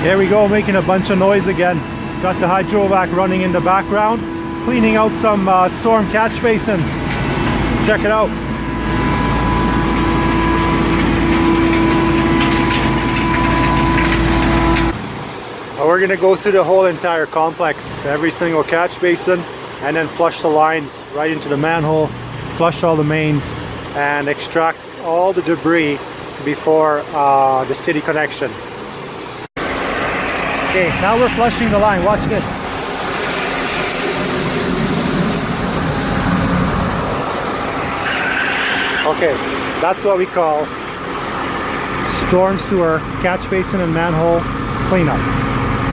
Here we go, making a bunch of noise again. Got the HydroVac running in the background, cleaning out some storm catch basins. Check it out. Now we're gonna go through the whole entire complex, every single catch basin, and then flush the lines right into the manhole, flush all the mains, and extract all the debris before the city connection. Okay, now we're flushing the line. Watch this. Okay, that's what we call storm sewer catch basin and manhole cleanup.